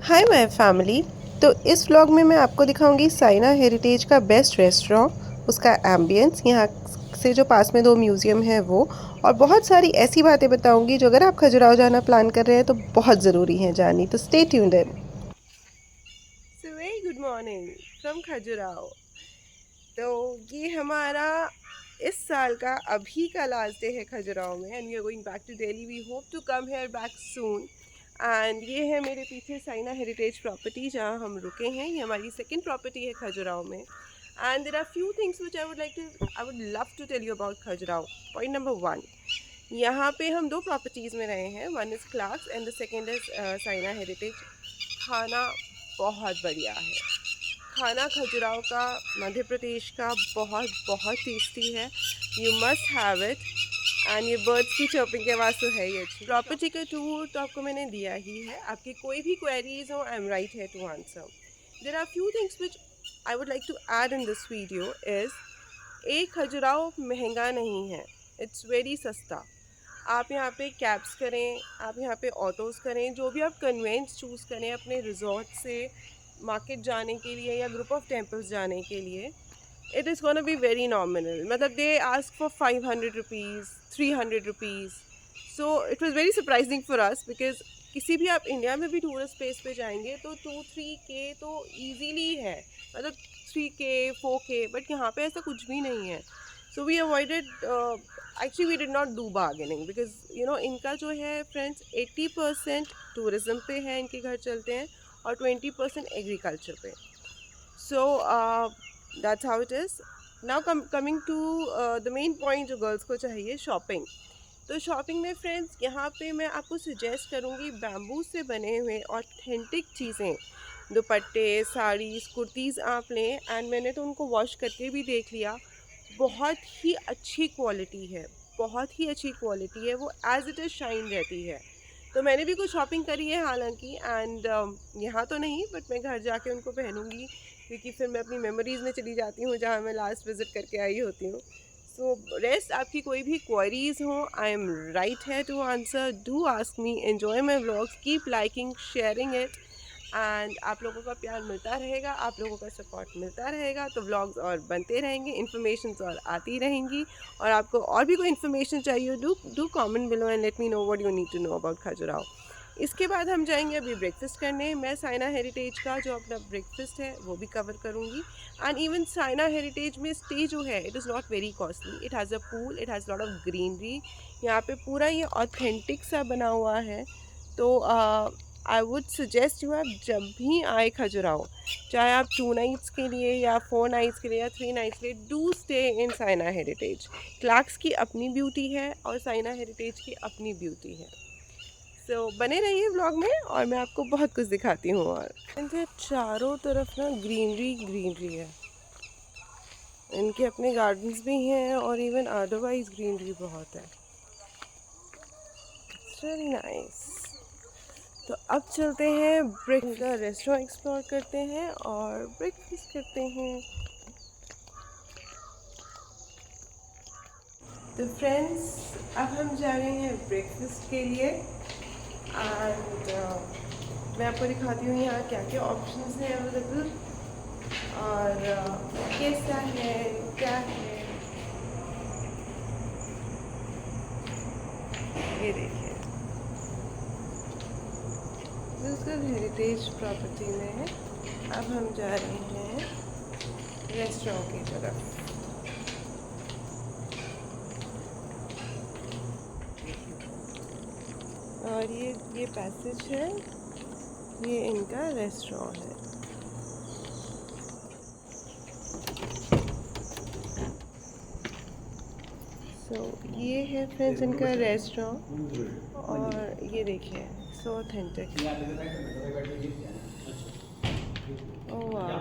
Hi my family. तो इस vlog में मैं आपको दिखाऊंगी साइना हेरिटेज का बेस्ट रेस्टोरेंट, उसका एम्बियंस, यहाँ से जो पास में दो म्यूज़ियम है वो, और बहुत सारी ऐसी बातें बताऊंगी जो अगर आप खजुराहो जाना प्लान कर रहे हैं तो बहुत ज़रूरी है जानी। तो stay tuned in. So very good morning from Khajuraho. तो ये हमारा इस साल का अभी का लास्ट डे है खजुराहो में, and we are going back to Delhi. We hope to come here back soon. And ये है मेरे पीछे साइना हेरिटेज प्रॉपर्टी जहाँ हम रुके हैं। ये हमारी सेकंड प्रॉपर्टी है खजुराहो में। And there are few things which I would love to tell you about Khajuraho. Point number one, यहाँ पे हम दो प्रॉपर्टीज़ में रहे हैं। One is Clarks and the second is Syna heritage. खाना बहुत बढ़िया है। खाना खजुराहो का, मध्य प्रदेश का, बहुत बहुत टेस्टी है। You must have it. And ये बर्ड्स की चर्पिंग के आवाज़ तो है ही अच्छी। प्रॉपर्टी का टूर तो आपको मैंने दिया ही है। आपकी कोई भी क्वेरीज हो, I am right here to answer. There are few things which I would like to add in this video is, एक खजुराहो महंगा नहीं है, इट्स वेरी सस्ता। आप यहाँ पे कैब्स करें, आप यहाँ पे ऑटोज़ करें, जो भी आप कन्वेंस चूज़ करें अपने रिजॉर्ट से मार्केट जाने के लिए या ग्रुप ऑफ टेम्पल्स जाने के लिए, it is gonna be very nominal. मतलब they ask for 500 rupees, 300 rupees. So it was very surprising for us, because किसी भी आप इंडिया में भी टूरिस्ट प्लेस पे जाएंगे तो 2-3 के तो ईजीली है, मतलब 3 के 4 के, बट यहाँ पे ऐसा कुछ भी नहीं है। So we avoided, actually we did not do bargaining, because you know इनका जो है फ्रेंड्स 80% टूरिज़्म पे है, इनके घर चलते हैं, और 20% एग्रीकल्चर पे। So that's how it is. Now coming to the main point जो गर्ल्स को चाहिए, शॉपिंग। तो शॉपिंग में फ्रेंड्स यहाँ पे मैं आपको सजेस्ट करूँगी बैम्बू से बने हुए ऑथेंटिक चीज़ें, दुपट्टे, साड़ीज़, कुर्तीज़ आप लें। एंड मैंने तो उनको वॉश करके भी देख लिया, बहुत ही अच्छी क्वालिटी है, बहुत ही अच्छी क्वालिटी है, वो एज़ इट इज़ शाइन रहती है। तो मैंने भी कुछ शॉपिंग करी है हालांकि, एंड यहाँ तो नहीं, बट मैं घर जाके उनको पहनूंगी, क्योंकि फिर मैं अपनी मेमोरीज़ में चली जाती हूँ जहाँ मैं लास्ट विज़िट करके आई होती हूँ। सो रेस्ट, आपकी कोई भी क्वेरीज हो, I am right here to answer. Do ask me, enjoy my vlogs, keep liking, sharing it. And आप लोगों का प्यार मिलता रहेगा, आप लोगों का सपोर्ट मिलता रहेगा, तो व्लॉग्स और बनते रहेंगे, इन्फॉर्मेशंस और आती रहेंगी। और आपको और भी कोई इन्फॉर्मेशन चाहिए, do do comment below and let me know what you need to know about Khajuraho. इसके बाद हम जाएंगे अभी ब्रेकफास्ट करने। मैं साइना हेरिटेज का जो अपना ब्रेकफास्ट है वो भी कवर करूँगी। एंड इवन साइना हेरिटेज में स्टे जो है, it is not very costly. It has a pool, it has lot of greenery. यहाँ पे पूरा ये ऑथेंटिक सा बना हुआ है। तो आई वुड सजेस्ट यू, आप जब भी आए खजुराहो, चाहे आप 2 नाइट्स के लिए या 4 नाइट्स के लिए या 3 नाइट्स के लिए, do stay in Saina heritage. Clarks की अपनी ब्यूटी है और साइना हेरिटेज की अपनी ब्यूटी है। सो बने रहिए व्लॉग में और मैं आपको बहुत कुछ दिखाती हूँ। और इनके चारों तरफ ना ग्रीनरी ग्रीनरी है, इनके अपने गार्डन्स भी हैं और इवन अदरवाइज ग्रीनरी बहुत है। It's very nice. तो अब चलते हैं ब्रेक का रेस्टोरेंट एक्सप्लोर करते हैं और ब्रेकफास्ट करते हैं। तो फ्रेंड्स, अब हम जा रहे हैं ब्रेकफास्ट के लिए। एंड मैं आपको दिखाती हूँ यहाँ क्या क्या ऑप्शंस हैं अवेलेबल, और कैसा है, क्या है। ये देखिए, बिल्कुल हेरिटेज प्रॉपर्टी में है। अब हम जा रहे हैं रेस्टोरेंट की तरफ। और ये पैसेज है, ये इनका रेस्टोरेंट है। सो ये है फ्रेंड्स इनका रेस्टोरेंट, और ये देखिए, सो ऑथेंटिक। ओह वाह।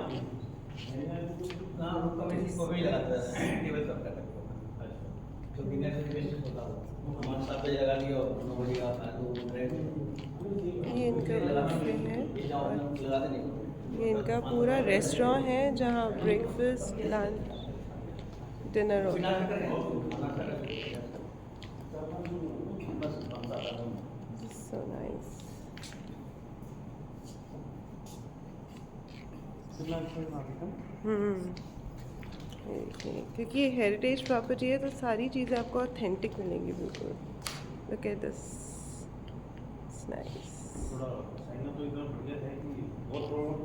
ये इनका बुफे है, और ये इनका पूरा रेस्टोरेंट है जहाँ ब्रेकफास्ट, लंच, डिनर होता है। So nice. हम्म, क्योंकि ये हेरिटेज प्रॉपर्टी है तो सारी चीज़ें आपको ऑथेंटिक मिलेंगी बिल्कुल। Look at this, it's nice. थोड़ा चाइना तो इतना बढ़िया है कि बहुत प्रमोट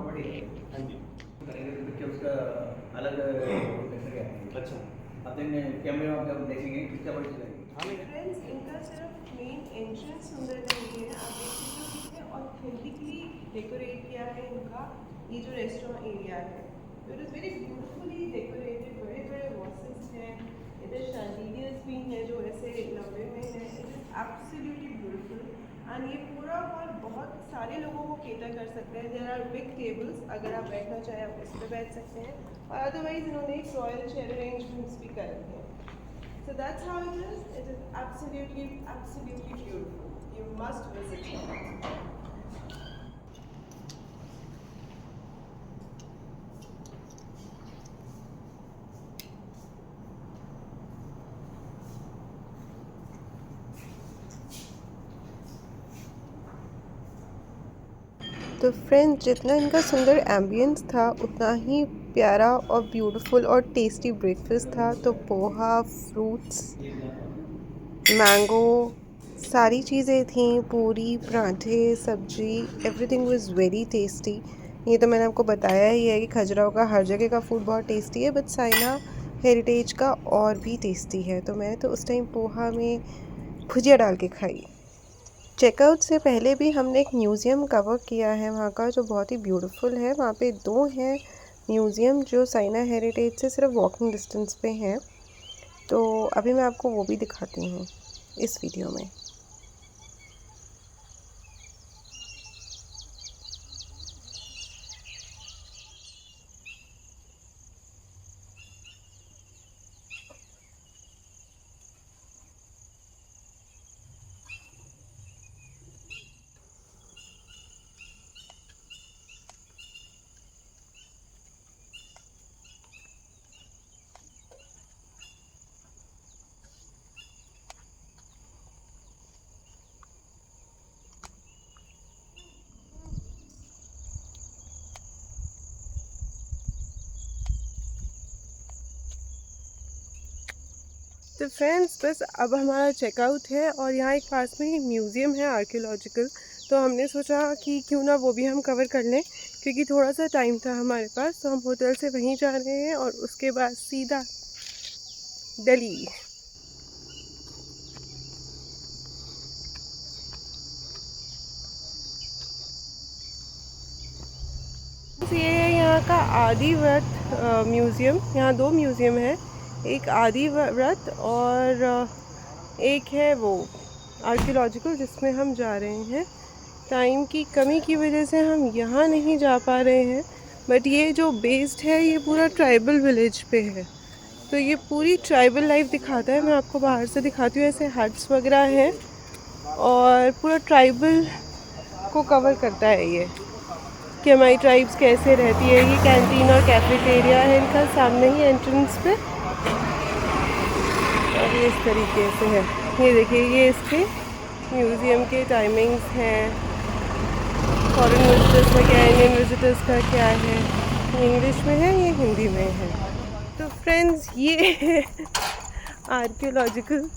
कर रही है। हाँ जी देखिए उसका अलग कैसे क्या है। अच्छा अपने कैमरे में आप जब देखेंगे कितना बड़ी चलाएगी। फ्रेंड्स, इनका सिर्फ मेन एंट्रेंस सुंदर नहीं है, आप देख सकते हो कितने ऑथेंटिकली डेकोरेट किया है इनका ये जो रेस्टोरेंट एरिया है। It is very beautifully decorated, बड़े बड़े वॉसेस हैं, इधर शैंडिलियर्स भी हैं जो ऐसे लंबे में हैं। It is absolutely beautiful and ये पूरा हॉल बहुत सारे लोगों को केटर कर सकते हैं। देयर आर बिग टेबल्स, अगर आप बैठना चाहें आप इस पर बैठ सकते हैं, और अदरवाइज इन्होंने एक रॉयल चेयर अरेंजमेंट्स भी कर रखे हैं। So that's how it is. It is absolutely, absolutely beautiful. You must visit here. तो फ्रेंड्स, जितना इनका सुंदर एम्बियंस था उतना ही प्यारा और ब्यूटीफुल और टेस्टी ब्रेकफास्ट था। तो पोहा, फ्रूट्स, मैंगो, सारी चीज़ें थी, पूरी, पराठे, सब्जी, एवरीथिंग वाज वेरी टेस्टी। ये तो मैंने आपको बताया ही है कि खजुराहो का हर जगह का फूड बहुत टेस्टी है, बट साइना हेरिटेज का और भी टेस्टी है। तो मैंने तो उस टाइम पोहा में भुजिया डाल के खाई। चेकआउट से पहले भी हमने एक म्यूज़ियम कवर किया है वहाँ का, जो बहुत ही ब्यूटीफुल है। वहाँ पे 2 हैं म्यूज़ियम जो साइना हेरिटेज से सिर्फ वॉकिंग डिस्टेंस पे हैं। तो अभी मैं आपको वो भी दिखाती हूँ इस वीडियो में। तो फ्रेंड्स, बस अब हमारा चेकआउट है और यहाँ एक पास में ही म्यूज़ियम है आर्कियोलॉजिकल, तो हमने सोचा कि क्यों ना वो भी हम कवर कर लें, क्योंकि थोड़ा सा टाइम था हमारे पास। तो हम होटल से वहीं जा रहे हैं और उसके बाद सीधा दिल्ली। ये है यहाँ का आदिव्रत म्यूज़ियम। यहाँ 2 म्यूज़ियम है, एक आदिव्रत और एक है वो आर्कियोलॉजिकल, जिसमें हम जा रहे हैं। टाइम की कमी की वजह से हम यहाँ नहीं जा पा रहे हैं, बट ये जो बेस्ड है ये पूरा ट्राइबल विलेज पे है, तो ये पूरी ट्राइबल लाइफ दिखाता है। मैं आपको बाहर से दिखाती हूँ, ऐसे हट्स वगैरह हैं और पूरा ट्राइबल को कवर करता है ये, कि हमारी ट्राइब्स कैसे रहती है। ये कैंटीन और कैफेटेरिया है इनका सामने ही एंट्रेंस पे, और ये इस तरीके से है। ये देखिए, ये इसके म्यूज़ियम के टाइमिंग्स हैं। फॉरेन विजिटर्स का क्या है, इंडियन विजिटर्स का क्या है, ये इंग्लिश में है, ये हिंदी में है। तो फ्रेंड्स, ये है आर्कियोलॉजिकल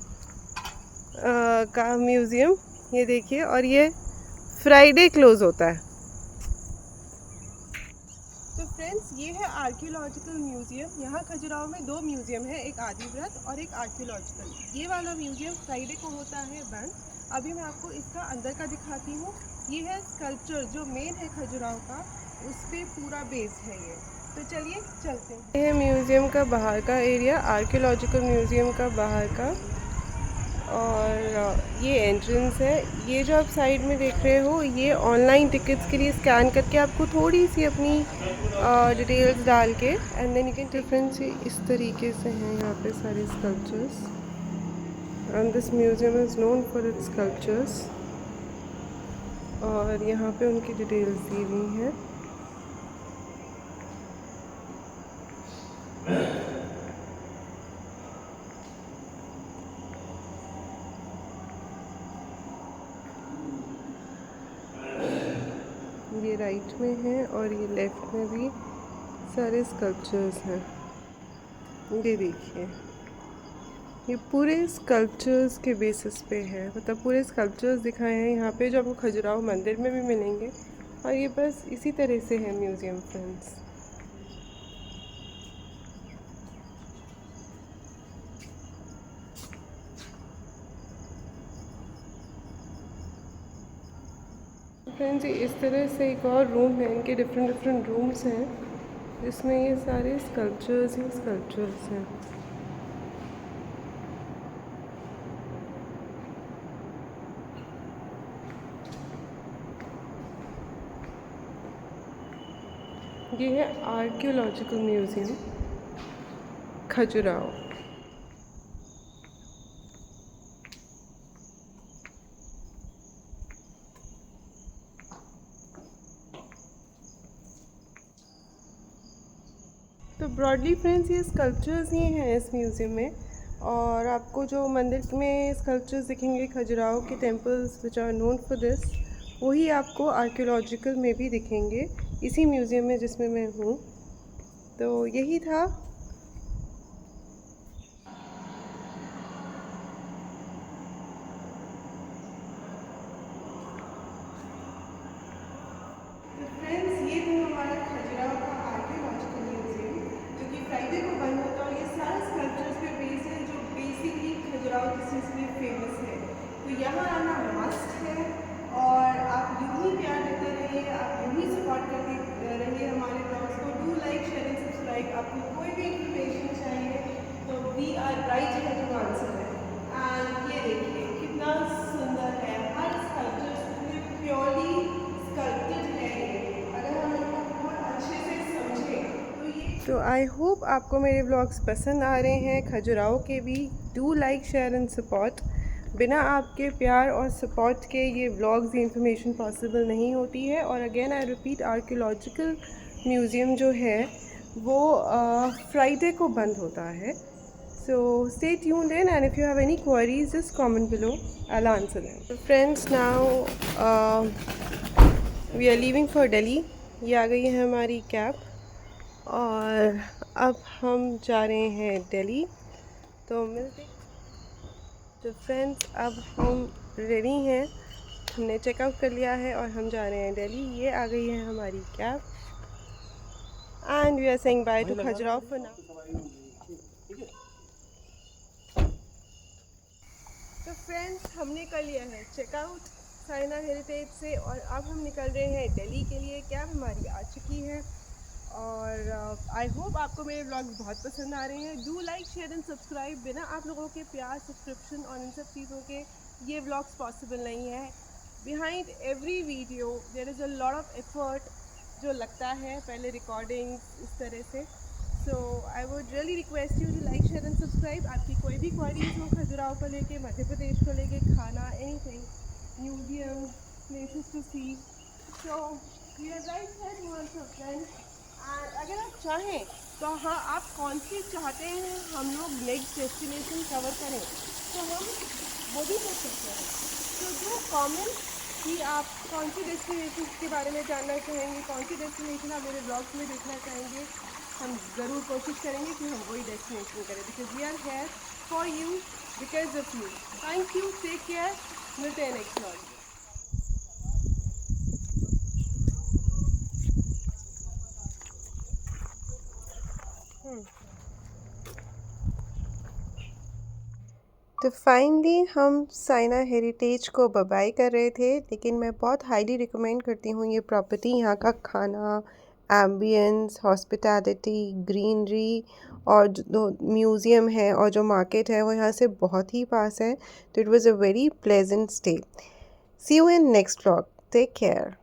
का म्यूज़ियम, ये देखिए, और ये फ्राइडे क्लोज़ होता है। तो फ्रेंड्स, ये है आर्कियोलॉजिकल म्यूज़ियम। यहाँ खजुराहो में 2 म्यूज़ियम है, एक आदिव्रत और एक आर्कियोलॉजिकल। ये वाला म्यूज़ियम फ्राइडे को होता है बंद। अभी मैं आपको इसका अंदर का दिखाती हूँ। ये है स्कल्पचर जो मेन है खजुराहो का, उस पर पूरा बेस है ये। तो चलिए चलते हैं। ये है म्यूज़ियम का बाहर का एरिया, आर्कियोलॉजिकल म्यूज़ियम का बाहर का, और ये एंट्रेंस है। ये जो आप साइड में देख रहे हो, ये ऑनलाइन टिकट्स के लिए स्कैन करके आपको थोड़ी सी अपनी डिटेल्स डाल के and then you can. Difference इस तरीके से हैं यहाँ पे सारे sculptures, and this museum is known for its sculptures, और यहाँ पे उनकी डिटेल्स दी हुई हैं। ये राइट में है और ये लेफ्ट में भी सारे स्कल्पचर्स हैं। ये देखिए, ये पूरे स्कल्पचर्स के बेसिस पे है, मतलब पूरे स्कल्पचर्स दिखाए हैं यहाँ पे जो आपको खजुराहो मंदिर में भी मिलेंगे, और ये बस इसी तरह से है म्यूज़ियम फ्रेंड्स। फ्रेंड्स, ये इस तरह से एक और रूम है, इनके डिफरेंट डिफरेंट रूम्स हैं जिसमें ये सारे स्कल्पचर्स ही स्कल्पचर्स हैं। ये है आर्कियोलॉजिकल म्यूज़ियम खजुराहो। तो ब्रॉडली फ्रेंड्स, ये स्कल्पचर्स ही हैं इस म्यूज़ियम में, और आपको जो मंदिर में स्कल्पचर्स दिखेंगे खजुराहो के temples which are known for this, वही आपको आर्कियोलॉजिकल में भी दिखेंगे इसी म्यूज़ियम में जिसमें मैं हूँ। तो यही था। तो फ्रेंड्स, ये था हमारा खजुराहो का आर्कियोलॉजिकल म्यूज़ियम जो कि फ्राइडे को बंद होता है, और ये सारे स्कल्पचर्स पे बेस्ड है जो बेसिकली खजुराहो डिस्ट्रिक्ट में फेमस है। तो यहाँ आना मस्ट है, और आप यूँ ही प्यार देते रहिए, आप यूँ ही सपोर्ट करते रहिए हमारे ब्लॉग्स को। Do like, share and subscribe. आपको कोई भी इन्फॉर्मेशन चाहिए तो we are right here to answer है। एंड ये देखिए कितना सुंदर है, हर स्कल्पचर प्योरली स्कल्प्टेड है। अगर हम इनको बहुत अच्छे से समझें तो आई होप आपको मेरे व्लॉग्स पसंद आ रहे हैं खजुराहो के भी। Do like, share and support. बिना आपके प्यार और सपोर्ट के ये व्लॉग्स, ये इन्फॉर्मेशन पॉसिबल नहीं होती है। और again I repeat, archaeological museum जो है वो फ्राइडे को बंद होता है। So stay tuned in, and if you have any queries, just comment below. I'll answer them. So friends, now we are leaving for Delhi. ये आ गई है हमारी कैब, और अब हम जा रहे हैं दिल्ली। तो मिलते। तो फ्रेंड्स, अब हम रेडी हैं, हमने चेकआउट कर लिया है और हम जा रहे हैं दिल्ली। ये आ गई है हमारी cab, and we are saying bye to Khajuraho for now. तो फ्रेंड्स, हमने कर लिया है चेकआउट साइना हेरिटेज से, और अब हम निकल रहे हैं दिल्ली के लिए। कैब हमारी आ चुकी है, और आई होप आपको मेरे व्लॉग्स बहुत पसंद आ रहे हैं। Do like, share and subscribe. बिना आप लोगों के प्यार, सब्सक्रिप्शन और इन सब चीज़ों के ये व्लॉग्स पॉसिबल नहीं है। Behind every video there is a lot of effort जो लगता है, पहले रिकॉर्डिंग इस तरह से। So I would really request you to like, share and subscribe. आपकी कोई भी क्वारीज हो खजुराहो को लेके, मध्य प्रदेश को लेके, खाना, anything, museum, places to see, so we are right here towards a friend. And अगर आप चाहें तो हाँ, आप कौन सी चाहते हैं हम लोग नेक्स्ट डेस्टिनेशन कवर करें, तो हम वो भी कर सकते हैं। तो जो कमेंट कि आप कौन सी डेस्टिनेशन के बारे में जानना चाहेंगे, कौन सी डेस्टिनेशन आप मेरे ब्लॉग्स में देखना चाहेंगे, हम ज़रूर कोशिश करेंगे कि हम वही डेस्टिनेशन करें, because we are here for you, because of you. Thank you, take care, मिलते हैं नेक्स्ट व्लॉग में। तो फाइनली हम साइना हेरिटेज को बाय कर रहे थे, लेकिन मैं बहुत हाईली रिकमेंड करती हूँ ये प्रॉपर्टी। यहाँ का खाना, एम्बियंस, हॉस्पिटैलिटी, ग्रीनरी, और जो म्यूज़ियम है और जो मार्केट है वो यहाँ से बहुत ही पास है। तो it was a very pleasant stay. See you in next vlog. Take care.